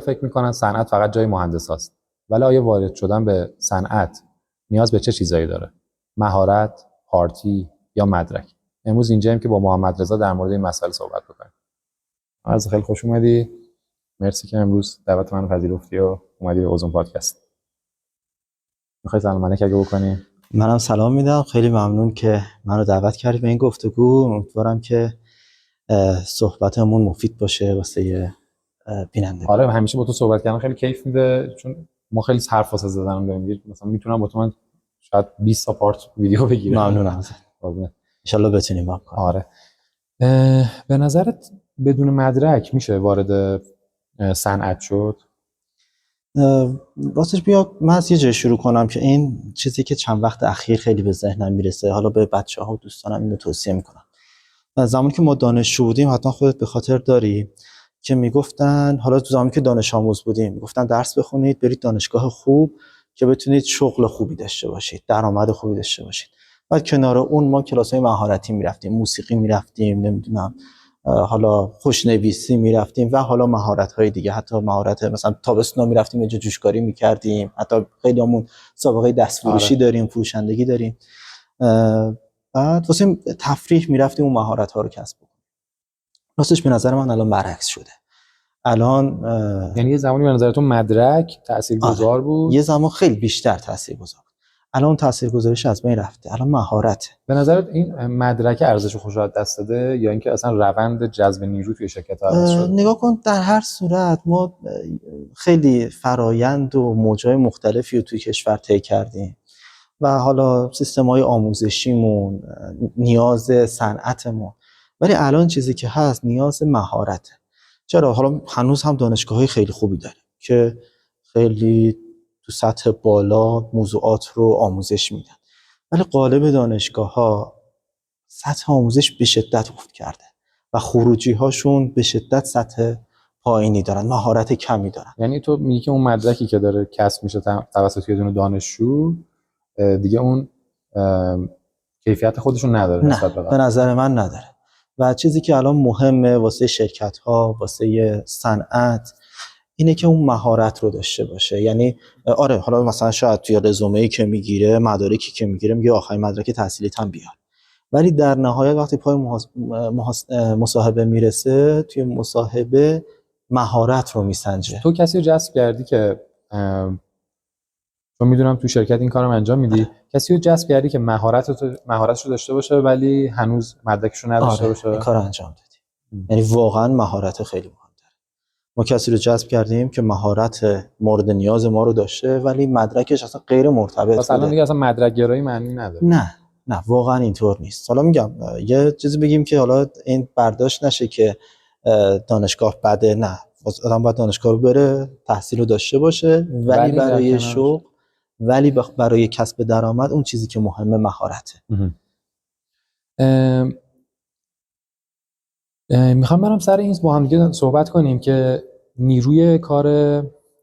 فکر میکنن صنعت فقط جای مهندساست، ولی آیا وارد شدن به صنعت نیاز به چه چیزایی داره؟ مهارت، پارتی یا مدرک؟ امروز اینجاییم که با محمد رضا در مورد این مسائل صحبت بکنیم. عرض خیلی خوش اومدی. مرسی که امروز دعوت منو پذیرفتی و اومدی به اوزون پادکست. میخوای سلام علیک اگه بکنی؟ منم سلام میدم. خیلی ممنون که منو دعوت کردی به این گفتگو. امیدوارم که صحبتمون مفید باشه واسه بیننده. آره، همیشه با تو صحبت کردن خیلی کیف میده، چون ما خیلی حرف واسه زدن داریم. مثلا میتونم با تو من شاید 20 تا پارت ویدیو بگیرم. ممنونم. ان شاءالله بتونیم با کنیم. آره. به نظرت بدون مدرک میشه وارد صنعت شد؟ راستش بیا من از یه جای شروع کنم که این چیزی که چند وقت اخیر خیلی به ذهنم میرسه، حالا به بچه‌ها و دوستانم اینو توصیه میکنم. زمانی که ما دانشجو بودیم، حتما خودت به خاطر داری که میگفتن، حالا تو زمانی که دانش آموز بودیم میگفتن درس بخونید، برید دانشگاه خوب که بتونید شغل خوبی داشته باشید، درآمد خوبی داشته باشید. بعد کنار اون ما کلاس‌های مهارتی میرفتیم، موسیقی میرفتیم، نمیدونم حالا خوشنویسی میرفتیم و حالا مهارت‌های دیگه، حتی مهارت مثلا تابستونا میرفتیم یه جوشکاری میکردیم، حتی خیلیامون سابقه دستفروشی داریم، فروشندگی داریم. بعد واسه تفریح میرفتیم اون مهارت‌ها رو کسب کنیم. راستش به نظر من الان برعکس شده. الان یعنی یه زمانی به نظر تو مدرک تاثیرگذار بود؟ یه زمان خیلی بیشتر تاثیرگذار بود. الان تاثیرگذاریش از بین رفته. الان مهارته. به نظرت این مدرک ارزش خوش از دست داده یا اینکه اصلا روند جذب نیرو توی شرکت عوض شده؟ نگاه کن، در هر صورت ما خیلی فرایند و موج‌های مختلفی رو توی کشور طی کردیم و حالا سیستم‌های آموزشیمون، نیاز صنعتمون، ولی الان چیزی که هست نیاز مهارته. چرا؟ حالا هنوز هم دانشگاه‌های خیلی خوبی داریم که خیلی تو سطح بالا موضوعات رو آموزش میدن، ولی قالب دانشگاه‌ها سطح آموزش به شدت افت کرده و خروجی‌هاشون به شدت سطح پایینی دارن، مهارت کمی دارن. یعنی تو میگی که اون مدرکی که داره کسب میشه توسط یه دونه دانشجو دیگه اون کیفیت خودشون نداره نسبت به به نظر من نداره. و چیزی که الان مهمه واسه شرکت‌ها، واسه صنعت، اینه که اون مهارت رو داشته باشه. یعنی آره، حالا مثلا شاید توی رزومه‌ای که میگیره، مدارکی که میگیره، میگه آخرین مدرک تحصیلیت هم بیار، ولی در نهایت وقتی پای مصاحبه میرسه، توی مصاحبه مهارت رو میسنجه. تو کسی رو جذب کردی که چون میدونم تو شرکت این کارو انجام میدی، کسی رو جذب کردی که مهارتش رو داشته باشه ولی هنوز مدرکش رو نداشته باشه؟ این کارو انجام دادیم. یعنی واقعا مهارت خیلی مهم داره. ما کسی رو جذب کردیم که مهارت مورد نیاز ما رو داشته ولی مدرکش اصلا غیر مرتبط مثلا دیگه اصلا مدرک گرایی معنی نداره. نه واقعا اینطور نیست. حالا میگم یه چیزی بگیم که حالا این برداشت نشه که دانشگاه بده، نه، آدم باید دانشگاه رو بره، تحصیل رو داشته باشه، ولی برای شغل، ولی برای کسب درآمد اون چیزی که مهمه مهارته. میخوام برم سر این با هم دیگه صحبت کنیم که نیروی کار.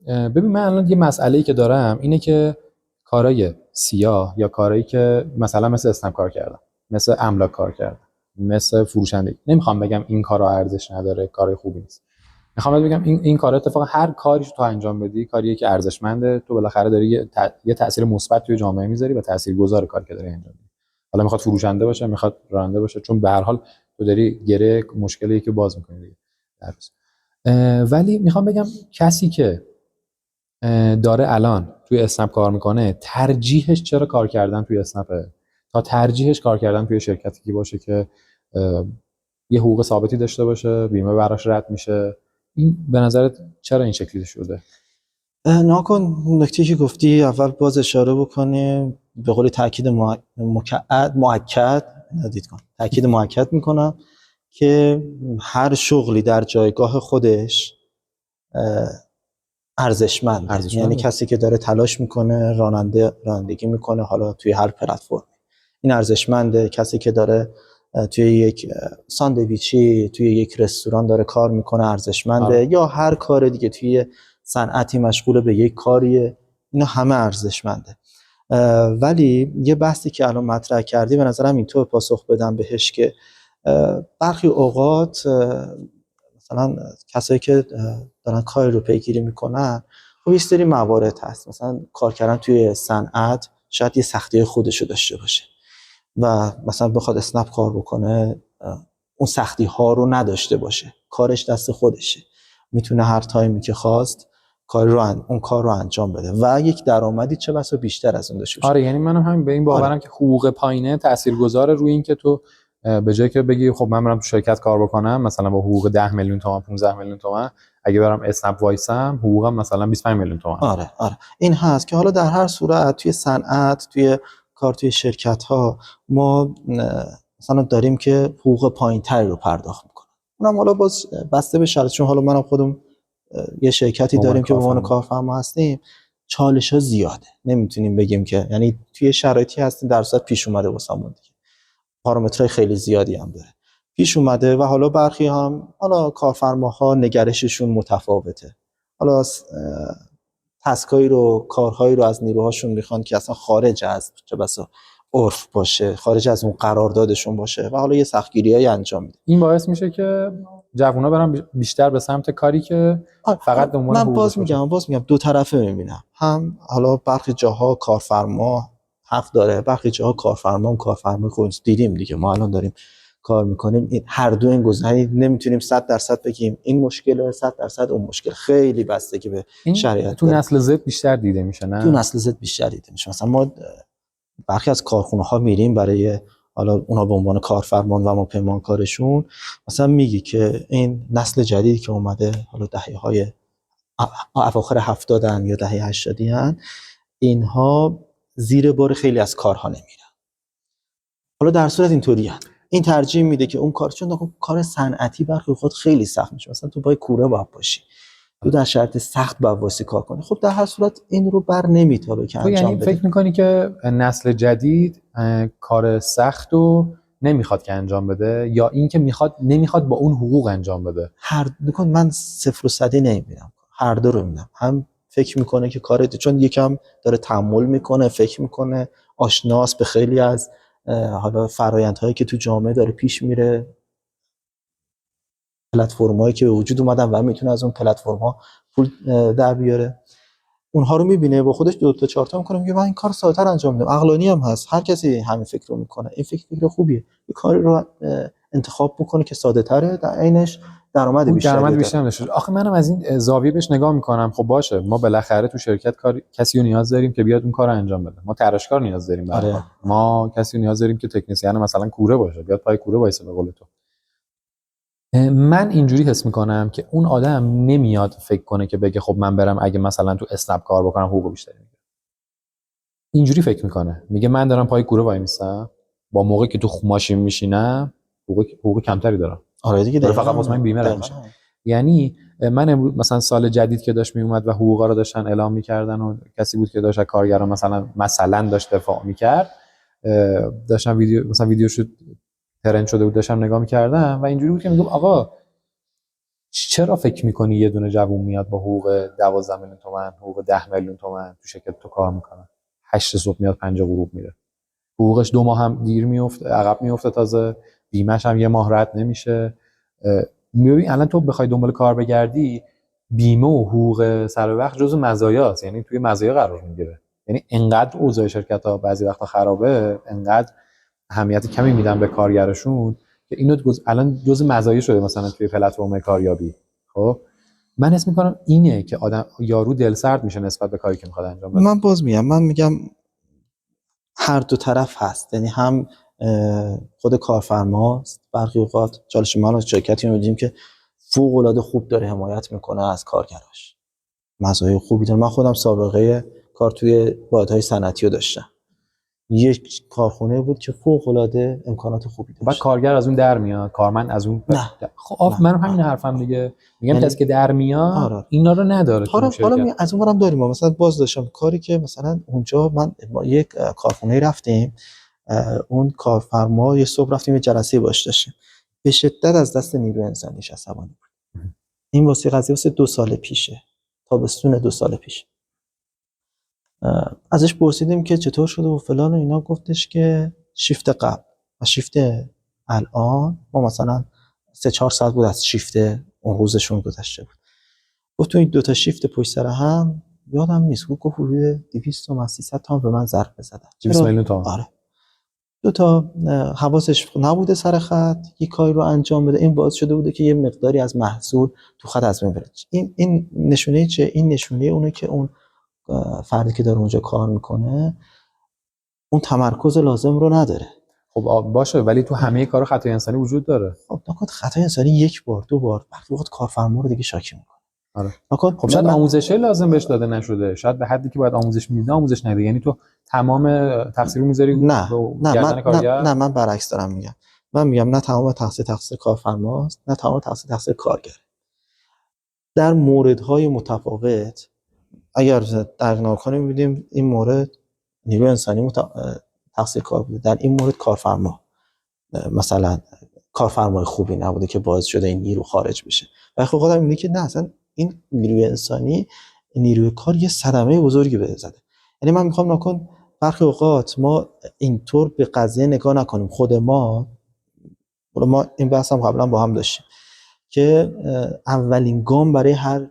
ببین من الان یه مسئله‌ای که دارم اینه که کارهای سیاه یا کارهایی که مثلا مثل اسنپ کار کردم، مثل املاک کار کردم، مثل فروشندگی، نمیخوام بگم این کارا ارزش نداره، کار خوبی نیست. میخوام بگم این کارا اتفاقا هر کاریش تو انجام بدی کاریه که ارزشمنده، تو بالاخره داری یه تاثیر مثبت توی جامعه میذاری و تاثیرگذار کاری که داری انجام میدی. حالا میخواد فروشنده باشه، میخواد راننده باشه، چون به هر حال تو داری گره مشکلی که باز می‌کنی دیگه در روز. ولی میخوام بگم کسی که داره الان توی اسنپ کار میکنه، ترجیحش چرا کار کردن توی اسنپه تا ترجیحش کار کردن توی شرکتی که باشه که یه حقوق ثابتی داشته باشه، بیمه براش رد میشه؟ این به نظرت چرا این شکلی شده؟ ناکن نکته‌ای که گفتی اول باز اشاره بکنیم، به قول تاکید تاکید مؤکد میکنم که هر شغلی در جایگاه خودش ارزشمند. یعنی کسی که داره تلاش میکنه، رانندگی میکنه، حالا توی هر پلتفرم، این ارزشمنده. کسی که داره توی یک ساندویچی، توی یک رستوران داره کار میکنه، ارزشمنده. یا هر کار دیگه توی صنعتی مشغول به یک کاریه، اینا همه ارزشمنده. ولی یه بحثی که الان مطرح کردی به نظرم اینطور پاسخ بدم بهش که برخی اوقات مثلا کسایی که دارن کاری رو پیگیری میکنن، خب یه سری موارد هست. مثلا کار کردن توی صنعت شاید یه سختی خودشو داشته باشه و مثلا بخواد اسنپ کار بکنه اون سختی ها رو نداشته باشه، کارش دست خودشه، میتونه هر تایمی که خواست اون کار رو انجام بده و یک درآمدی چه بسا بیشتر از اون داشته باشه. آره یعنی منم همین به این باورم آره. که حقوق پایینه تاثیرگذاره روی این که تو به جای که بگی خب من برم تو شرکت کار بکنم مثلا با حقوق 10 میلیون تومان 15 میلیون تومان، اگه برم اسنپ وایسم حقوقم مثلا 25 میلیون تومان. آره این هست که حالا در هر صورت توی صنعت، توی کار، توی شرکت ها ما مثلا داریم که حقوق پایین‌تری رو پرداخت میکنن. اونم حالا باز بسته به شرایط، چون حالا منم خودم یه شرکتی داریم که به عنوان کارفرما هستیم، چالش‌ها زیاده، نمیتونیم بگیم که، یعنی توی شرایطی هستیم در صورت پیش اومده واسمون دیگه، پارامترهای خیلی زیادی هم داره پیش اومده و حالا برخی هم حالا کارفرماها نگرششون متفاوته، حالا تسکایی رو، کارهایی رو از نیروهاشون میخوان که اصلا خارج از چه بسا عرف باشه، خارج از اون قراردادشون باشه و حالا یه سختگیریایی انجام میده. این باعث میشه که جوونا برن بیشتر به سمت کاری که فقط به عنوان من حقوقش باز میگم دو طرفه میبینم، هم حالا برخی جاها کارفرما حق داره، برخی جاها کارفرمای خودش دیدیم دیگه، ما الان داریم کار میکنیم، این هر دو این گزینه نمیتونیم 100% بگیم این مشکله 100% اون مشکل، خیلی بستگی به شرایط تو داره. نسل زد بیشتر دیده میشه، نه تو نسل زد بیشتر دیده میشه. مثلا ما برخی از کارخونه ها میریم برای حالا اونا به عنوان کارفرمان و ما پیمانکارشون، مثلا میگی که این نسل جدیدی که اومده، حالا دهه‌های اواخر 70 یا دهه 80 ان، اینها زیر بار خیلی از کارها نمیرن. حالا در صورت اینطوری این ترجیح میده که اون کار، چون کار صنعتی برخی خود خیلی سخت میشه، مثلا تو پای کوره باید باشی، تو در شرایط سخت باید واسه کار کنی، خب در هر صورت این رو بر نمیتابه که تو انجام یعنی بده. فکر میکنی که نسل جدید کار سخت رو نمیخواد که انجام بده، یا این که نمیخواد با اون حقوق انجام بده؟ هر دو، من 0 و 100 نمیبینم، هر دو رو میبینم. هم فکر میکنه که کار، چون یکم داره تحمل میکنه، فکر میکنه، آشناس به خیلی از حالا فرآیندهایی که تو جامعه داره پیش میره، پلتفرمایی که به وجود اومدن و میتونه از اون پلتفرم‌ها پول در بیاره، اونها رو میبینه با خودش دو تا چهار تا میکنه، میگه من این کار ساده‌تر انجام میدم. عقلانی هم هست، هر کسی همین فکر رو میکنه، این فکر خوبیه، یه کاری رو انتخاب بکنه که ساده‌تره، در عینش درآمد بیشتری داره. داشته. آخه منم از این زاویه بهش نگاه میکنم، خب باشه ما بالاخره تو شرکت کسی رو نیاز داریم که بیاد اون کار رو انجام بده، ما تراشکار نیاز داریم به هر حال. ما کسی رو نیاز داریم که تکنسین مثلا کوره باشه، بیاد پای کوره وایسه به قول تو. من اینجوری حس میکنم که اون آدم نمیاد فکر کنه که بگه خب من برم اگه مثلا تو اسنپ کار بکنم حقوق بیشتری میگیرم. اینجوری فکر میکنه، میگه من دارم پای کوره وای میستم، با موقعی که تو ماشین میشینم حقوق کمتری دارم. آره دیگه، فقط واسه من بیمه رد میشه. یعنی من امروز مثلا سال جدید که داشت میومد و حقوقا رو داشتن اعلام میکردن و کسی بود که داشت کارگران مثلا داشت دفاع میکرد، داشتم ویدیوشو ترند شده بود داشتم نگاه میکردم و اینجوری بود که میگم آقا چرا فکر میکنی یه دونه جوون میاد با حقوق 12 میلیون تومان، حقوق 10 میلیون تومان تو شرکت تو کار میکنه، 8 صبح میاد 5 غروب میره، حقوقش 2 ماه هم دیر میفته، عقب میفته، تازه بیمه‌ش هم 1 ماه رد نمیشه. میبینی الان تو بخوای دنبال کار بگردی، بیمه و حقوق سر وقت جزو مزایاست، یعنی توی مزایا قرار میگیره. یعنی انقدر اوضاع شرکت‌ها بعضی وقتا خرابه، انقدر اهمیت کمی میدن به کارگرشون که اینو الان جزو مزایا شده مثلا توی پلتفرم کاریابی. خب من حس میکنم اینه که آدم یارو دلسرد میشه نسبت به کاری که میخواد انجام بده. من میگم هر دو طرف هست، یعنی هم خود کارفرماست، برخی اوقات چالش ما شرکتی رو دیدیم که فوق العاده خوب داره حمایت میکنه از کارگراش، مزایای خوبی داره. من خودم سابقه کار توی واحدهای صنعتی رو داشتم، یک کارخونه بود که فوق العاده امکانات خوبی داشت. بعد کارگر از اون در میاد، کارمند از اون خب من همین حرفم دیگه میگم، کسی که در میاد اینا رو نداره تو شرکت. حالا از اون برم داریم، مثلا باز داشتم کاری که مثلا اونجا من یک کارخونه رفتیم، اون کارفرما یه صبح رفتیم یه جلسه باش داشتیم، به شدت از دست نیروی انسانیش عصبانی بود. این قضیه 2 سال پیشه، تابستون 2 سال پیش. ازش پرسیدیم که چطور شده و فلان و اینا، گفتش که شیفت قبل و شیفت الان ما مثلا 3-4 ساعت بود از شیفت اون روزشون گذشته بود. گفت تو این دو تا شیفت پشت سر هم یادم نیست، گفت حدود 200 تومن 300 تومن به من ضربه زدن. 200 میلیون تومان. آره. دو تا حواسش نبوده سر خط، یک کاری رو انجام بده، این باعث شده بوده که یه مقداری از محصول تو خط از بین بره. این نشونه چه؟ این نشونه اونه که اون فردی که داره اونجا کار میکنه اون تمرکز لازم رو نداره. خب باشه، ولی تو همه کار خطای انسانی وجود داره. خب نکات خطای انسانی یک بار دو بار وقت کارفرما رو دیگه شاکی میکنه. آره. خب شاید آموزشی لازم بهش داده نشده، شاید به حدی که باید آموزش میده آموزش نده. یعنی تو تمام تقصیر رو میذاری گردن کارگر؟ نه من برعکس دارم میگم. من میگم نه تمام تقصیر کارفرماست، نه تمام تقصیر کارگر. در موردهای متفاوت اگر در ناکنه می‌بینیم این مورد نیروی انسانی تقصیر کار بوده، در این مورد کارفرما مثلا کارفرمای خوبی نبوده که باعث شده این نیرو خارج بشه. و خب خودم میگه که نه، اصلا این نیروی انسانی، نیروی کار یه صدمه بزرگی بهش زده. یعنی من میخوام نکن برخی اوقات ما اینطور به قضیه نگاه نکنیم. خود ما این بحث هم قبلا با هم داشتیم که اولین گام برای هر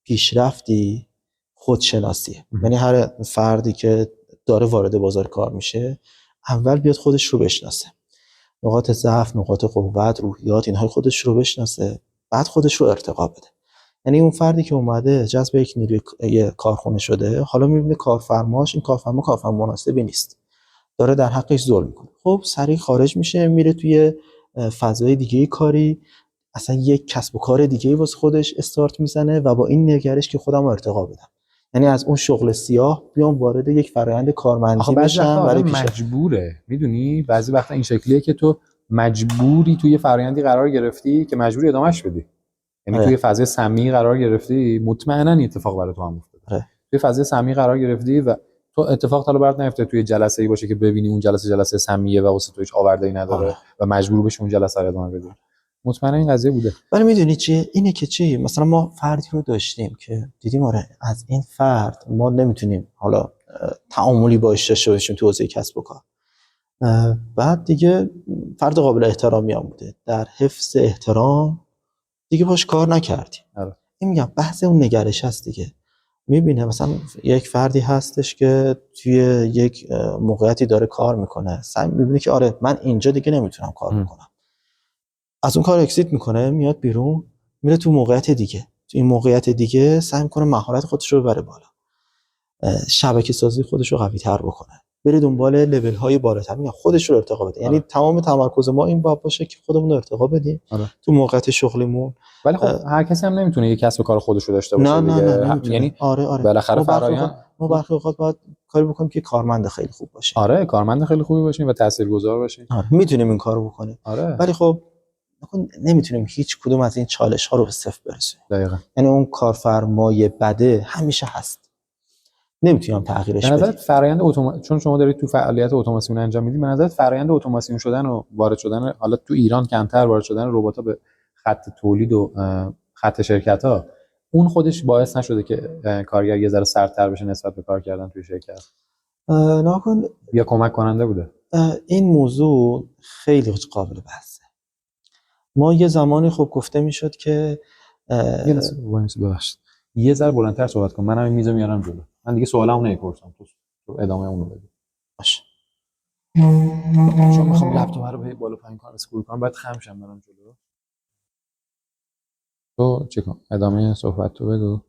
پیشرفتی خودشناسیه. یعنی هر فردی که داره وارد بازار کار میشه اول بیاد خودش رو بشناسه، نقاط ضعف، نقاط قوت، روحیات، اینهای خودش رو بشناسه، بعد خودش رو ارتقا بده. یعنی اون فردی که اومده جذب یک نیروی کارخونه شده، حالا میبینه کارفرماش این کارفرما مناسبی نیست، داره در حقش ظلم میکنه، خب سریع خارج میشه، میره توی فضای دیگه کاری، اصلا یک کسب و کار دیگه واسه خودش استارت میزنه و با این نگرش که خودم رو ارتقا بدم. یعنی از اون شغل سیاه بیام وارد یک فرآیند کارمندی بشم برای مجبوره. میدونی بعضی وقتا این شکلیه که تو مجبوری توی فرآیندی قرار گرفتی که مجبوری ادامهش بدی. یعنی توی فضای سمی قرار گرفتی، مطمئنا این اتفاق برای تو هم افتاده. توی فضای سمی قرار گرفتی و تو اتفاق حالا برات نیفته توی جلسه‌ای باشه که ببینی اون جلسه سمیه و واسه تو هیچ آورده‌ای نداره و مجبور بشی اون جلسه رو ادامه بدی. مطمئنا این قضیه بوده. ولی میدونی چیه؟ اینه که چی؟ مثلا ما فردی رو داشتیم که دیدیم آره از این فرد ما نمیتونیم حالا تعاملی باهاش داشته باشیم تو حوزه کسب و کار. بعد دیگه فرد قابل احترامی هم بوده، در حفظ احترام دیگه باش کار نکردیم. این میگم بحث اون نگرش هست دیگه. میبینه مثلا یک فردی هستش که توی یک موقعیتی داره کار میکنه، میبینه که آره من اینجا دیگه نمیتونم کار بکنم، از اون کار اکسیت میکنه، میاد بیرون، میره تو موقعیت دیگه، تو این موقعیت دیگه سعی میکنه مهارت خودش رو ببره بالا، شبکه سازی خودش رو قوی تر بکنه، بره دنبال لول های بالاتر، میگم خودش رو ارتقا بده. یعنی تمام تمرکز ما این باشه که خودمون رو ارتقا بدیم تو موقعیت شغلیمون. ولی خب هر کسی هم نمیتونه یک کسب و کار خودش رو داشته باشه نه یعنی آره بالاخره ما برخی اوقات باید کاری بکنیم که کارمند خیلی خوب باشه. آره کارمند خیلی خوبی باشیم و تاثیرگذار باشیم. میتونیم این کارو بکنیم. ولی خب نمیتونیم هیچ کدوم از این چالش ها رو به صفر برسونیم. دقیقاً. یعنی اون کارفرمای بده همیشه هست، نمیتونم تغییرش بدم. به نظرت فرآیند چون شما دارید تو فعالیت اتوماسیون انجام میدید، به نظرت فرآیند اتوماسیون شدن و وارد شدن، حالا تو ایران کمتر وارد شدن ربات‌ها به خط تولید و خط شرکت‌ها، اون خودش باعث نشده که کارگر یه ذره سردتر بشه نسبت به کار کردن توی شرکت؟ ناکن یا کمک کننده بوده؟ این موضوع خیلی قابل بحثه. ما یه زمانی خب گفته میشد که یه ذره بلندتر صحبت کن، من همین میزو میارم جلو، من دیگه سوالمو نمیپرسم، تو ادامه اونو بده. باشه. چون میخوام لپتاپ رو بالا پایین کنم اسکرول کنم، بعد خم شم برم جلو. تو چیکار؟ ادامه صحبت تو بگو.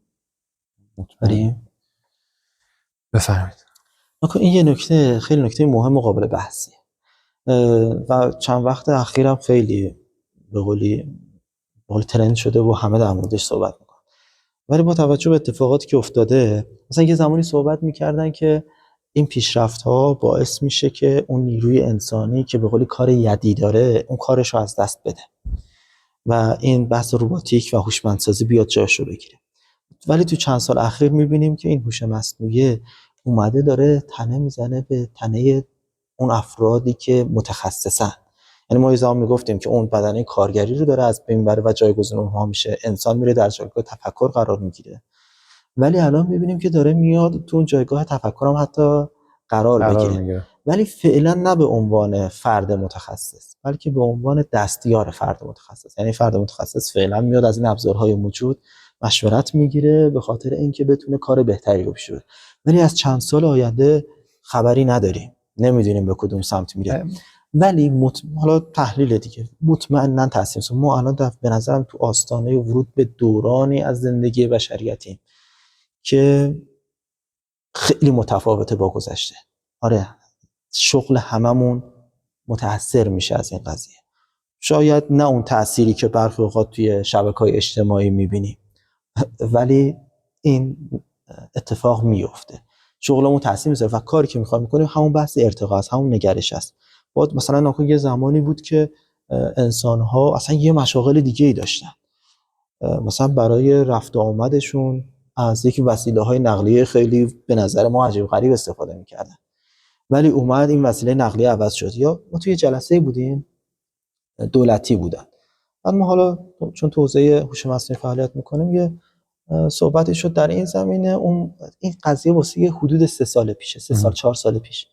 بریم. بفرمایید. این یه نکته خیلی نکته مهم و قابل بحثیه و چند وقت اخیرم خیلی به قولی ترند شده و همه در موردش صحبت میکنن. ولی با توجه به اتفاقاتی که افتاده، مثلا یه زمانی صحبت میکردن که این پیشرفت ها باعث میشه که اون نیروی انسانی که به قولی کار یدی داره اون کارش رو از دست بده و این بحث رباتیک و هوشمندسازی بیاد جاشو بگیره. ولی تو چند سال اخیر میبینیم که این هوش مصنوعی اومده داره تنه میزنه به تنه اون افرادی که متخصصن. یعنی ما یه زمان میگفتیم که اون بدنه کارگری رو داره از بین میبره و جایگزین اونها میشه، انسان میره در جایگاه تفکر قرار میگیره. ولی الان میبینیم که داره میاد تو اون جایگاه تفکر هم حتی قرار بگیره. ولی فعلا نه به عنوان فرد متخصص، بلکه به عنوان دستیار فرد متخصص. یعنی فرد متخصص فعلا میاد از این ابزارهای موجود مشورت میگیره به خاطر اینکه بتونه کار بهتری رو پیش ببره. ولی از چند سال آینده خبری نداریم، نمیدونیم به کدوم سمت میره. ولی حالا تحلیل دیگه مطمئنا تاثیر میذاره. ما الان به نظرم تو آستانه ورود به دورانی از زندگی بشریتیم که خیلی متفاوته با گذشته. آره، شغل هممون متاثر میشه از این قضیه. شاید نه اون تأثیری که برخی اوقات توی شبکه‌های اجتماعی میبینیم، ولی این اتفاق میفته. شغلمون تاثیر میذاره و کاری که میخوایم میکنیم همون بحث ارتقا است، همون نگرش است. بعد مثلا ناکن یه زمانی بود که انسان‌ها اصلا یه مشاغل دیگه‌ای داشتن، مثلا برای رفت و آمدشون از یک وسیله‌های نقلیه خیلی به نظر ما عجیب غریب استفاده میکردن، ولی اومد این وسیله نقلیه عوض شد. یا ما توی جلسه بودیم دولتی بودن، بعد ما حالا چون تو حوزه هوش مصنوعی فعالیت میکنیم یه صحبتی شد در این زمینه. این قضیه واسه حدود 3 سال پیشه، 3 سال 4 سال پیش.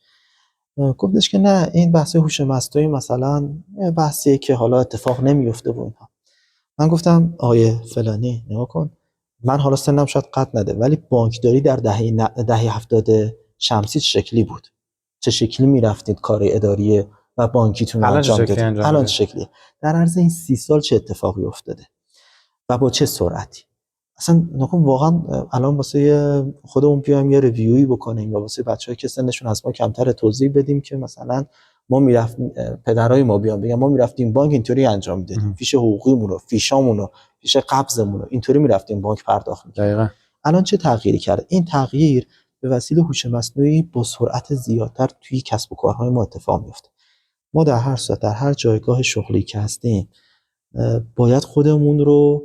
گفتش که نه این بحث هوش مصنوعی مثلا بحثیه که حالا اتفاق نمیفته و اینها. من گفتم آیه فلانی نگاه کن، من حالا سنم شاید قد نده ولی بانکداری در دهه 70 شمسی چه شکلی بود؟ چه شکلی میرفتید کار اداری و بانکیتون انجام دادید؟ الان چه شکلیه؟ در عرض این 30 سال چه اتفاقی افتاده و با چه سرعتی؟ اصلا نکن واقعا الان واسه خودمون بیایم یه ریویویی بکنیم و واسه بچه‌ها که سنشون از ما کمتر توضیح بدیم که مثلا ما میرفتیم، پدرای ما بیان بگن ما میرفتیم بانک اینطوری انجام میدادیم، فیش حقوقیمون رو، فیشامون رو، فیش قبضمون رو اینطوری میرفتیم بانک پرداخت می‌کردیم. دقیقاً الان چه تغییری کرده؟ این تغییر به وسیله هوش مصنوعی با سرعت زیادتر توی کسب و کارهای ما اتفاق میفته. ما در هر صورت در هر جایگاه شغلی که هستیم باید خودمون رو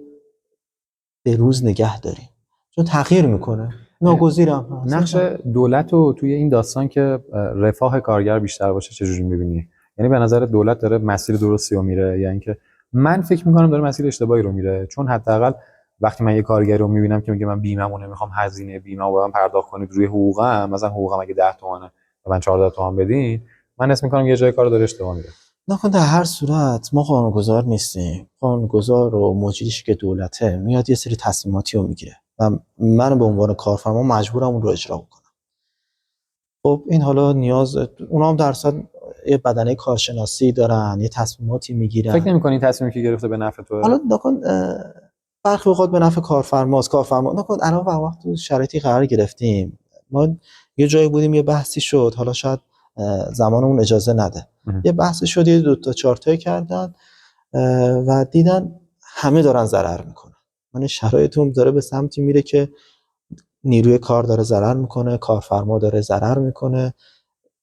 به روز نگه داریم، چون تغییر میکنه، ناگزیرم. نقش دولت رو توی این داستان که رفاه کارگر بیشتر باشه چجوری می‌بینی؟ یعنی به نظر دولت داره مسیر درستی رو میره یا اینکه من فکر می‌کنم داره مسیر اشتباهی رو میره؟ چون حداقل وقتی من یه کارگری رو می‌بینم که میگه من بیمه‌مو نمی‌خوام، هزینه بیمه رو من پرداخت کنید روی حقوقم، مثلا حقوقم اگه 10 تومانه و من 14 تومان بدین، من اسم می‌کنم یه جای کارو داره اشتباه میره. نکن در هر صورت ما قانونگذار نیستیم. قانونگذار و مجریش که دولته میاد یه سری تصمیماتی رو میگیره و من به عنوان کارفرما مجبورم اون رو اجرا بکنم. خب این حالا نیاز اونا هم در اصل یه بدنه کارشناسی دارن، یه تصمیماتی میگیرن. فکر نمی‌کنی تصمیمی که گرفته به نفع توه؟ حالا نکن برخی اوقات به نفع کارفرماست. نکن الان وقت تو شرایطی قرار گرفتیم، ما یه جایی بودیم یه بحثی شد، حالا شاید زمانمون اجازه نده، یه بحثی شد، یه 2 تا 4 تایی کردن و دیدن همه دارن ضرر میکنن. یعنی شرایطمون داره به سمتی میره که نیروی کار داره ضرر میکنه، کارفرما داره ضرر میکنه،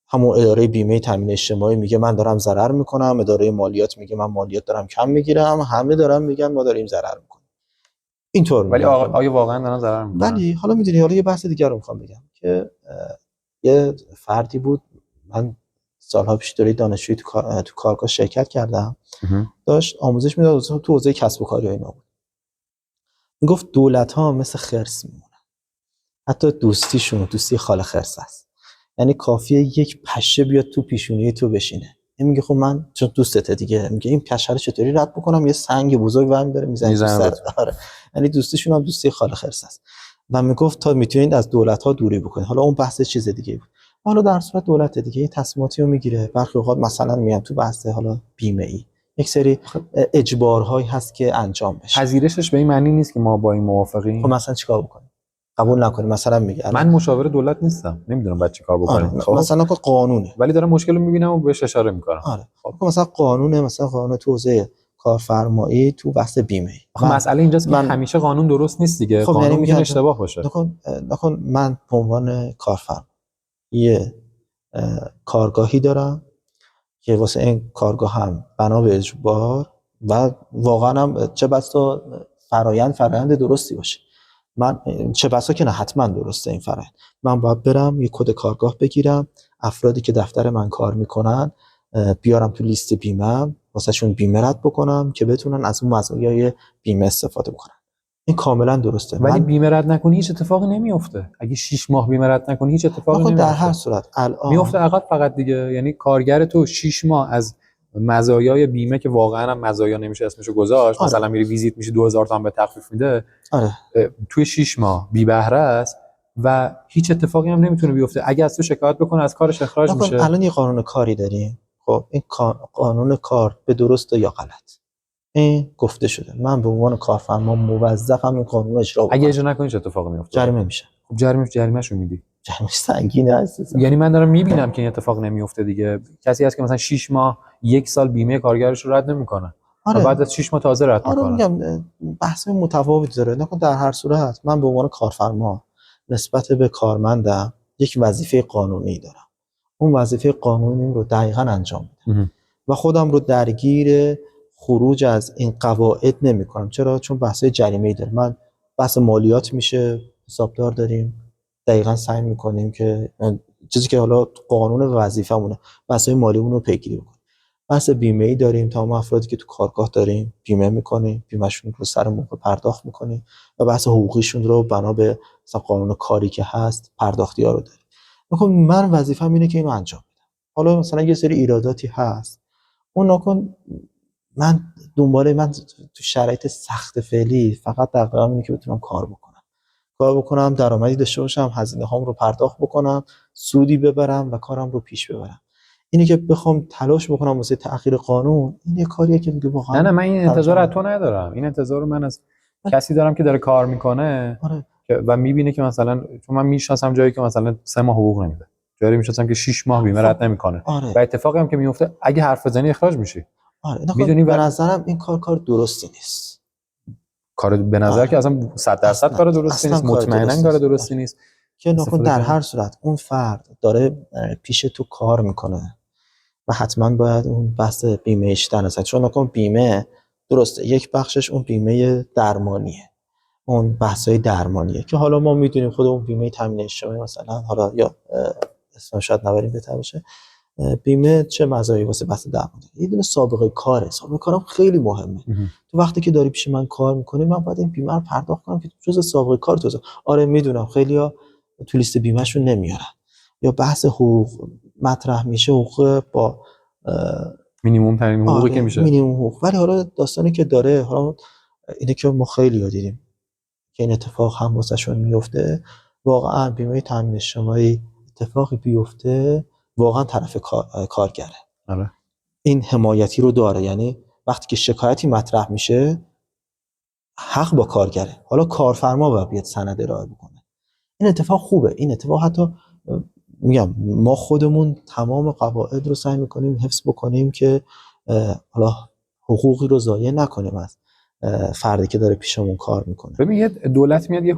همون اداره بیمه تامین اجتماعی میگه من دارم ضرر میکنم، اداره مالیات میگه من مالیات دارم کم میگیرم، همه دارن میگن ما داریم ضرر میکنیم. اینطور ولی آیا واقعا دارن ضرر میکنن؟ ولی حالا میدونی، حالا یه بحث دیگه رو میخوام بگم که یه فردی بود، من سالها پیش دوره دانشجویی تو کارگاه شرکت کردم، داشت آموزش میداد تو حوزه کسب و کار و اینا بود. میگفت دولت ها مثل خرس میمونن، حتی دوستیشون دوستی خال خرس است. یعنی کافیه یک پشه بیاد تو پیشونی تو بشینه، این میگه خب من چون دوستته دیگه، میگه این پشه رو چطوری رد بکنم، یه سنگ بزرگ برمی داره میزنه تو سر. آره، یعنی دوستیشون هم دوستی خال خرس است. و میگفت تا میتونید از دولت ها دوری بکنید. حالا اون بحث چیز دیگه بود. حالا در صورت دولت دیگه یه تصمیماتی رو میگیره، برخی اوقات مثلا میام تو بحث حالا بیمه ای یک سری اجبارهایی هست که انجام بشه. پذیرشش به این معنی نیست که ما با این موافقیم. خب مثلا چیکار بکنیم؟ قبول نکنیم. مثلا میگه من مشاور دولت نیستم، نمیدونم بعد چیکار بکنیم. خب مثلا که قانونه، ولی دارم مشکل رو میبینم و بهش اشاره میکنم. آره خب مثلا قانونه، مثلا قانون توزیع کارفرمایی تو بحث بیمه. مسئله اینجاست که همیشه قانون درست نیست دیگه. خب قانون یعنی میتونه اشتباه باشه. نکن من به عنوان کارفرما یه کارگاهی دارم که واسه این کارگاه هم بنا به اجبار و واقعا هم چه بسا فرایند درستی باشه، من چه بسا که نه حتما درسته این فرایند، من باید برم یه کد کارگاه بگیرم، افرادی که دفتر من کار میکنن بیارم تو لیست بیمه، واسه شون بیمه رد بکنم که بتونن از اون مزایای بیمه استفاده بکنن. این کاملا درسته. ولی بیمه رد نکنی هیچ اتفاقی نمیفته. اگه 6 ماه بیمه رد نکنی هیچ اتفاقی نمیفته. در هر صورت الان میفته عقب فقط دیگه. یعنی کارگر تو 6 ماه از مزایای بیمه که واقعا هم مزایا نمیشه اسمشو گذاشت، آره. مثلا میری ویزیت میشی 2000 تومان به تخفیف میده، آره توی 6 ماه بی بهره است و هیچ اتفاقی هم نمیتونه بیفته. اگه از تو شکایت بکنه از کارش اخراج نکن میشه. الان یه قانون کاری داریم. خب این قانون کار به درست یا غلط این گفته شده، من به عنوان کارفرما موظفم این قانون رو اجرا بکنم. اگه اجرا نکنی چه اتفاقی میفته؟ جریمه میشه. خب جریمه‌شو میدی. جریمه سنگینه عزیزم. یعنی من دارم میبینم که این اتفاق نمیفته دیگه. کسی هست که مثلا 6 ماه 1 سال بیمه کارگرش رو رد نمیکنه و بعد از 6 ماه تازه رد آره میکنه. میگم بحث متفاوت داره. نکن در هر صورت من به عنوان کارفرما نسبت به کارمندم یک وظیفه قانونی دارم. اون وظیفه قانونی رو دقیقاً انجام میدم و خودم رو درگیر خروج از این قواعد نمی کنم. چرا؟ چون بحث جریمه‌ای داره. من بحث مالیات میشه، حسابدار داریم، دقیقاً سعی میکنیم که چیزی که حالا قانون وظیفه‌مونه بحث مالیمون رو پیگیری بکنیم. بحث بیمه‌ای داریم، تمام افرادی که تو کارگاه داریم بیمه میکنیم، بیمه‌شون رو سر موقع پرداخت میکنیم و بحث حقوقیشون رو بنا به مثلا قانون کاری که هست پرداختی‌ها رو داریم. نکن من وظیفه‌م اینه که اینو انجام بدم. حالا مثلا یه سری ایراداتی هست اون نکن من تو شرایط سخت فعلی فقط دغدغه‌م اینه که بتونم کار بکنم، درآمدی داشته باشم، هزینه هام رو پرداخت بکنم، سودی ببرم و کارم رو پیش ببرم. اینی که بخوام تلاش بکنم واسه تأخیر قانون، این یه کاریه که دیگه واقعا نه من این انتظار از تو ندارم. این انتظار رو من از کسی دارم که داره کار میکنه. آره. و میبینه که مثلا چون من میشناسم جایی که مثلا 3 ماه حقوق نمیده، جایی میشناسم که 6 ماه بیمه رد نمیکنه. آره. و اتفاقی هم که میفته اگه حرف بزنی اخراج میشی. آره. میدونی به نظرم این کار درستی نیست. کار به نظر که اصلا 100% کار درستی نیست، مطمئنا کار درستی نیست. که نکن در هر صورت اون فرد داره پیش تو کار میکنه و حتما باید اون بحث بیمهش در نظر، چون نکن بیمه درسته یک بخشش اون بیمه درمانیه، اون بحثای درمانیه که حالا ما میدونیم خود اون بیمه تامین اجتماعی مثلا حالا یا اسمش شاید نبریم بهتر باشه، بیمه چه مزایایی واسه بحث درمانی. یه دونه سابقه کاره، سابقه کارم خیلی مهمه. تو وقتی که داری پیش من کار میکنی من باید این بیمه رو پرداخت کنم که جزء سابقه کار تو. آره میدونم خیلیا تو لیست بیمهشون نمیارن یا بحث حقوق مطرح میشه، حقوق با مینیمم ترین حقوقی آره که میشه، مینیمم حقوق. ولی حالا داستانی که داره حالا اینه که ما خیلی دیدیم که این اتفاق هم واسهشون میفته. واقعا بیمه تامین اجتماعی اتفاقی بیفته واقعا طرف کارگره. آره. این حمایتی رو داره، یعنی وقتی که شکایتی مطرح میشه حق با کارگره. حالا کارفرما باید بیاد سند ارائه بکنه. این اتفاق خوبه. این اتفاق حتی میگم ما خودمون تمام قواعد رو سعی میکنیم حفظ بکنیم که حالا حقوقی رو ضایع نکنیم از فردی که داره پیشمون کار میکنه. ببین یه دولت میاد یه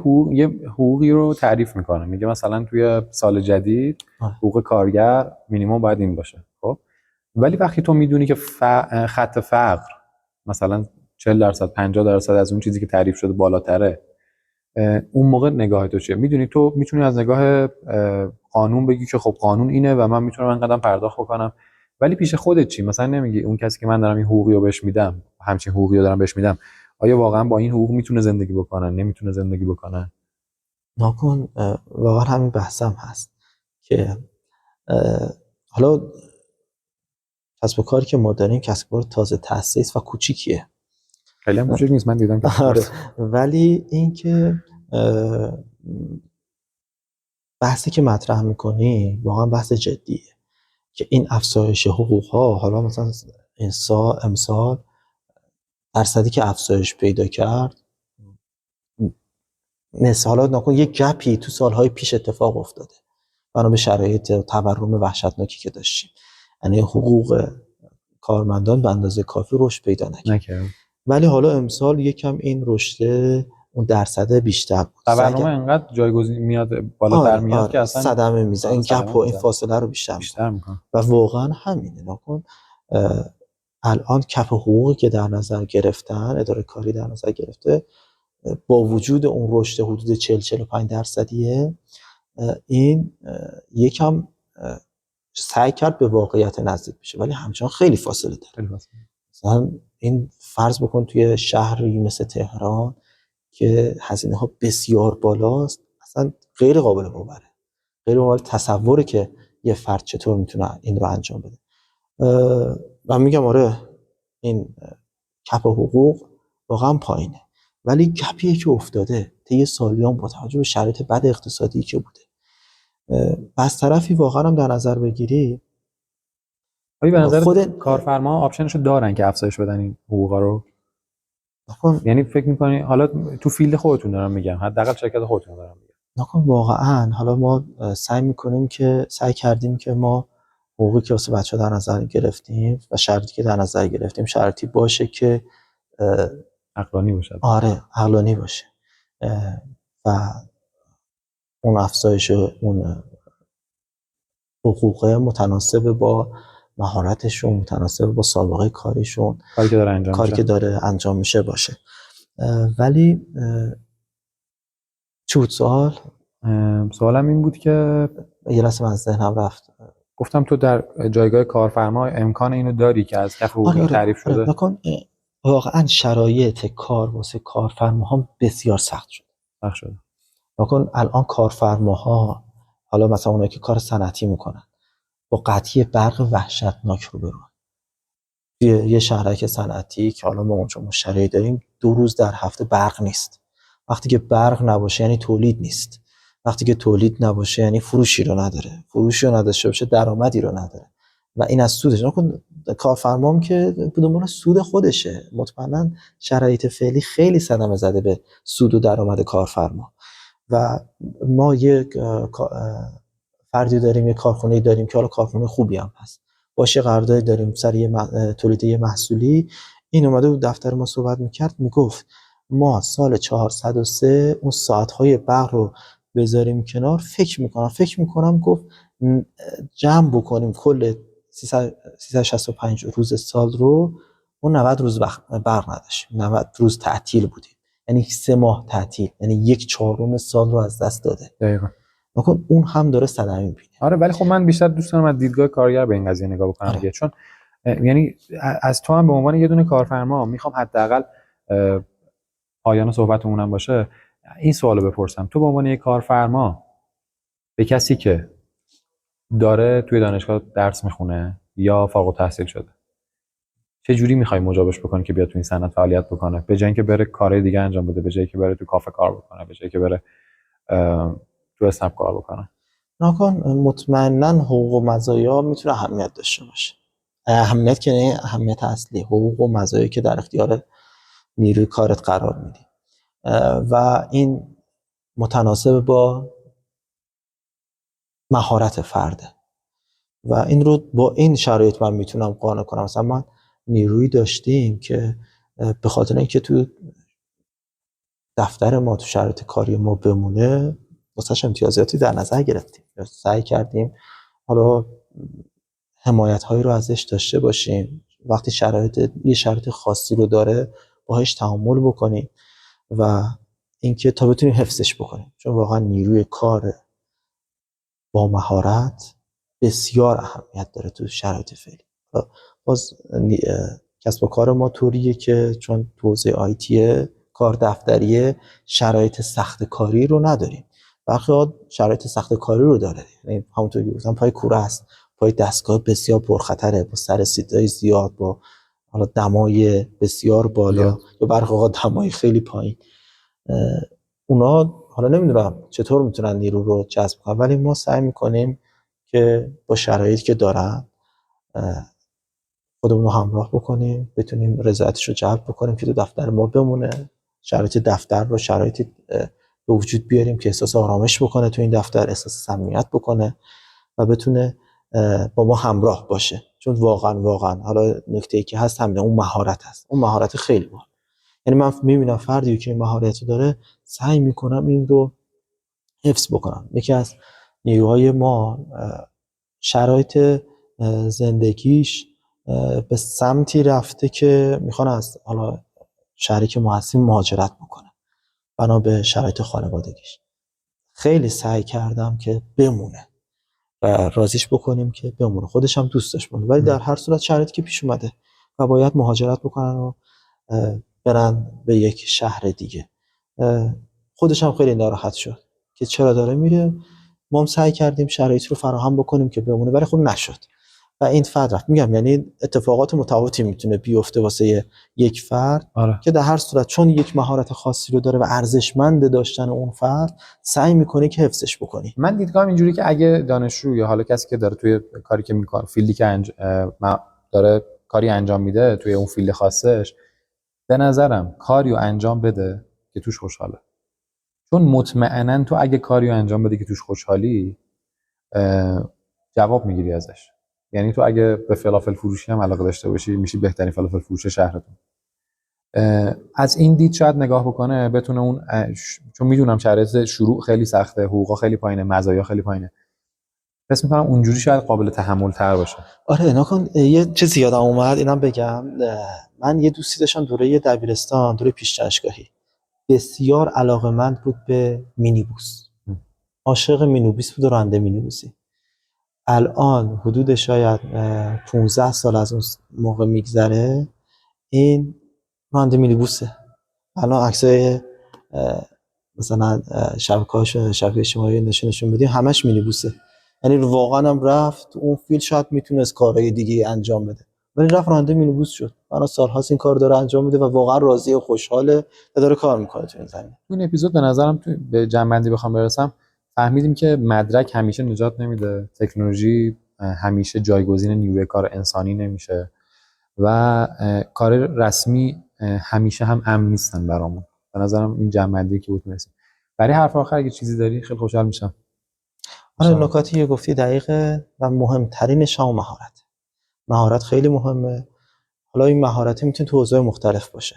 حقوقی رو تعریف میکنه، میگه مثلا توی سال جدید حقوق کارگر مینیمم باید این باشه. خب ولی وقتی تو میدونی که خط فقر مثلا 40% 50% از اون چیزی که تعریف شده بالاتره، اون موقع نگاه تو چیه؟ میدونی تو میتونی از نگاه قانون بگی که خب قانون اینه و من میتونم انقدر پرداخت بکنم، ولی پیش خودت چی؟ مثلا نمیگی اون کسی که من دارم این حقوقی رو بهش میدم، همچین حقوقی رو دارم بهش میدم، آیا واقعا با این حقوق میتونه زندگی بکنه؟ نمیتونه زندگی بکنه؟ ناکن واقعا همین بحثم هست که حالا کسب و کاری که ما داریم کسب و کار تازه تأسیس و کوچیکیه، خیلی هم کوچیک نیست، من دیدم که آره. ولی اینکه بحثی که مطرح میکنی واقعا بحث جدیه که این افزایش حقوق ها حالا مثلا امسال درصدی که افزایش پیدا کرد حالا نکن یک گپی تو سالهای پیش اتفاق افتاده بنا به شرایط تورم وحشتناکی که داشتیم، یعنی حقوق کارمندان به اندازه کافی رشد پیدا نکرد. ولی حالا امسال یکم این رشد اون درصد بیشتر بود. تورم انقدر جایگزین میاد بالاتر میاد که اصلا صدمه میزنه، این گپ و این فاصله رو بیشتر میکنه و واقعا همینه. نکن الان کف حقوقی که در نظر گرفتن اداره کاری در نظر گرفته با وجود اون رشد حدود 40-45%، این یکم سعی کرد به واقعیت نزدیک بشه ولی همچنان خیلی فاصله داره. مثلا این فرض بکن توی شهری مثل تهران که هزینه ها بسیار بالاست، اصلا غیر قابل باوره، غیر قابل تصوره که یه فرد چطور میتونه این رو انجام بده. من میگم آره این کپ حقوق واقعا پایینه، ولی گپیه که افتاده طی سالیان با توجه به شرایط بد اقتصادی که بوده. از طرفی واقعا هم در نظر بگیری آیا به نظر خود کارفرما آپشنشو دارن که افزایش بدن این حقوقا رو؟ یعنی فکر می‌کنی حالا تو فیلد خودتون دارم میگم، حداقل شرکت خودتون دارم میگم، نکن واقعا حالا ما سعی کردیم که ما حقوقی که واسه بچه‌ها در نظر گرفتیم و شرطی که در نظر گرفتیم شرطی باشه که عقلانی باشه. آره عقلانی باشه و اون افزایش اون حقوق متناسب با مهارتشون، متناسب با سابقه کاریشون، کاری که داره انجام میشه باشه. ولی چی بود سوال؟ سوالم این بود که یه لحظه من از ذهنم رفت. گفتم تو در جایگاه کارفرما امکان اینو داری که از کف حقوقی تعریف شده؟ نکن واقعا شرایط کار واسه کارفرماها بسیار سخت شده. نکن الان کارفرماها، حالا مثلا اونایی که کار صنعتی میکنن، با قطعی برق وحشتناک رو برون. یه شهرک صنعتی که حالا ما اونجا مشتری داریم 2 روز در هفته برق نیست. وقتی که برق نباشه یعنی تولید نیست. وقتی که تولید نباشه یعنی فروشی رو نداره. فروشی رو نداشته باشه درآمدی رو نداره. و این از سودش. نکن کارفرمام که بدون سود خودشه. مطمئنا شرایط فعلی خیلی صدمه زده به سود و درآمد کارفرما. و ما یک فردی داریم، یک کارخونه‌ای داریم که حالا کارخونه خوبی هم هست. باشه قراردادی داریم سر تولید یه محصولی. این اومده بود دفتر ما صحبت میکرد، میگفت ما سال 403 اون ساعت‌های برق رو بذاریم کنار، فکر میکنم گفت جمع بکنیم کل 365 روز سال رو، اون 90 روز برق نداشت، 90 روز تعطیل بودیم، یعنی 3 ماه تعطیل، یعنی 1/4 سال رو از دست داده. دقیقاً. نکن اون هم داره صدمه میبینه. آره ولی خب من بیشتر دوست دارم از دیدگاه کارگر به این قضیه نگاه بکنم دیگه، چون یعنی از تو هم به عنوان یه دونه کارفرما میخوام حداقل پایان صحبتمون هم باشه این سوالو بپرسم، تو به عنوان یک کارفرما به کسی که داره توی دانشگاه درس میخونه یا فارغ التحصیل شده چه جوری میخوای مجابش بکنی که بیاد تو این صنعت فعالیت بکنه، به جای اینکه بره کارهای دیگه انجام بده، به جایی که بره تو کافه کار بکنه، به جایی که بره تو اسنپ کار بکنه؟ نکن مطمئنا حقوق و مزایا میتونه اهمیت داشته باشه. اهمیت که نه اهمیت اصلی، حقوق و مزایایی که در اختیار نیروی کارت قرار میدی و این متناسب با مهارت فرده و این رو با این شرایط من میتونم قانع کنم. مثلا من نیرویی داشتیم که به خاطر اینکه تو دفتر ما تو شرایط کاری ما بمونه واسش امتیازاتی در نظر گرفتیم، سعی کردیم حالا حمایت هایی رو ازش داشته باشیم، وقتی یه شرایط خاصی رو داره باهاش تعامل بکنیم و اینکه تا بتونیم حفظش بکنیم، چون واقعا نیروی کار با مهارت بسیار اهمیت داره تو شرایط فعلی. باز کسب و کار ما طوریه که چون تو حوزه آیتی کار دفتریه شرایط سخت کاری رو نداریم. برخی شرایط سخت کاری رو داره، یعنی همونطور که گفتم پای کوره است، پای دستگاه بسیار پرخطره، با سر صدای زیاد، با حالا دمای بسیار بالا یا برخی اوقات دمای خیلی پایین. اونا حالا نمیدونم چطور میتونن نیرو رو جذب کنن، ولی ما سعی میکنیم که با شرایطی که دارن خودمون رو همراه بکنیم، بتونیم رضایتش رو جلب بکنیم که تو دفتر ما بمونه، شرایط دفتر رو شرایطی به وجود بیاریم که احساس آرامش بکنه تو این دفتر، احساس صمیمیت بکنه و بتونه با ما همراه باشه. چون واقعا حالا نکته‌ای که هست همین اون مهارت هست، اون مهارت خیلی مهمه. یعنی من میبینم فردی که این مهارت رو داره سعی میکنم این رو حفظ بکنم. یکی از نیروهای ما شرایط زندگیش به سمتی رفته که میخوان از حالا شهری که ما هستیم مهاجرت بکنه بنا به شرایط خانوادگیش. خیلی سعی کردم که بمونه و راضیش بکنیم که بمونه، خودش هم دوست داشت بمونه، ولی در هر صورت شرایطی که پیش اومده و باید مهاجرت بکنن و برن به یک شهر دیگه، خودش هم خیلی ناراحت شد که چرا داره میره. ما هم سعی کردیم شرایط رو فراهم بکنیم که بمونه ولی خب نشد و این فرد رفت. میگم یعنی اتفاقات متفاوتی میتونه بیفته واسه یک فرد آره. که در هر صورت چون یک مهارت خاصی رو داره و ارزشمند داشتن اون فرد، سعی میکنی که حفظش بکنی. من دیدگاهم اینجوری که اگه دانشجو یا حالا کسی که داره توی کاری که میکنه، فیلدی که داره کاری انجام میده توی اون فیلد خاصش، به نظرم کاریو انجام بده که توش خوشحاله. چون مطمئنا تو اگه کاریو انجام بدی که توش خوشحالی، جواب میگیری ازش. یعنی تو اگه به فلافل فروشی هم علاقه داشته باشی، میشی بهترین فلافل فروش شهرتون. از این دید شاید نگاه بکنه، بتونه اون چون میدونم شرایط شروع خیلی سخته، حقوقا خیلی پایینه، مزایا خیلی پایینه، پس میکنم اونجوری شاید قابل تحمل تر باشه. آره نکن یه چیزی یادم اومد اینم بگم. من یه دوستی داشتم دوره دبیرستان، دوره پیش دانشگاهی، بسیار علاقه‌مند بود به مینیبوس، عاشق مینیبوس بود و راننده مینیبوسی. الان حدود شاید 15 سال از اون موقع میگذره، این راننده مینیبوسه. الان عکسای مثلا شبکه اجتماعی نشون بدیم، همش مینیبوسه. یعنی واقعا هم رفت اون فیلد، شاید میتونست کارهای دیگه انجام بده ولی رفت راننده مینیبوس شد. الان سال‌هاست این کار داره انجام میده و واقعا راضی و خوشحاله و داره کار میکنه تو این زمینه. این اپیزود به نظرم به جنبندی بخوام برسم، فهمیدیم که مدرک همیشه نجات نمیده، تکنولوژی همیشه جایگزین نیروی کار انسانی نمیشه و کار رسمی همیشه هم امن نیستن برامون. به نظرم این جنبندی که بود مرسی. برای حرف آخر اگه چیزی داری خیلی خوشحال میشم. آره نکاتی که گفتی دقیقه و مهمترینش هم مهارت خیلی مهمه. حالا این مهارت میتونه تو حوزه‌های مختلف باشه.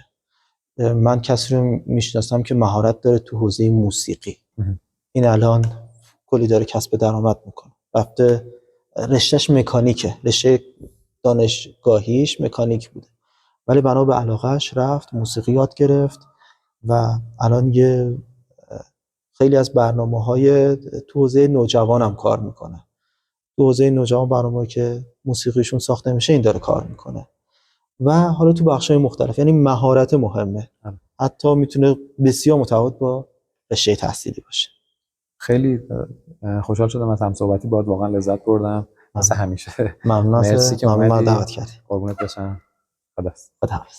من کسی رو میشناسم که مهارت داره تو حوزه موسیقی، این الان کلی داره کسب درآمد میکنه، رفته رشتهش مکانیکه، رشته دانشگاهیش مکانیک بوده ولی بنا به علاقهش رفت موسیقی یاد گرفت و الان یه خیلی از برنامه‌های تو حوزه نوجوان هم کار میکنه. تو حوزه نوجوان برنامه‌ای که موسیقیشون ساخته میشه این داره کار میکنه و حالا تو بخش‌های مختلف. یعنی مهارت مهمه، حتی میتونه بسیار متفاوت با رشته تحصیلی باشه. خیلی خوشحال شدم از همصحبتی باهات، واقعا لذت بردم مثل همیشه. ممنون مرسی که ممنون اومدی. دعوت کردی. قربونت بشم. خداحافظ. خداحافظ.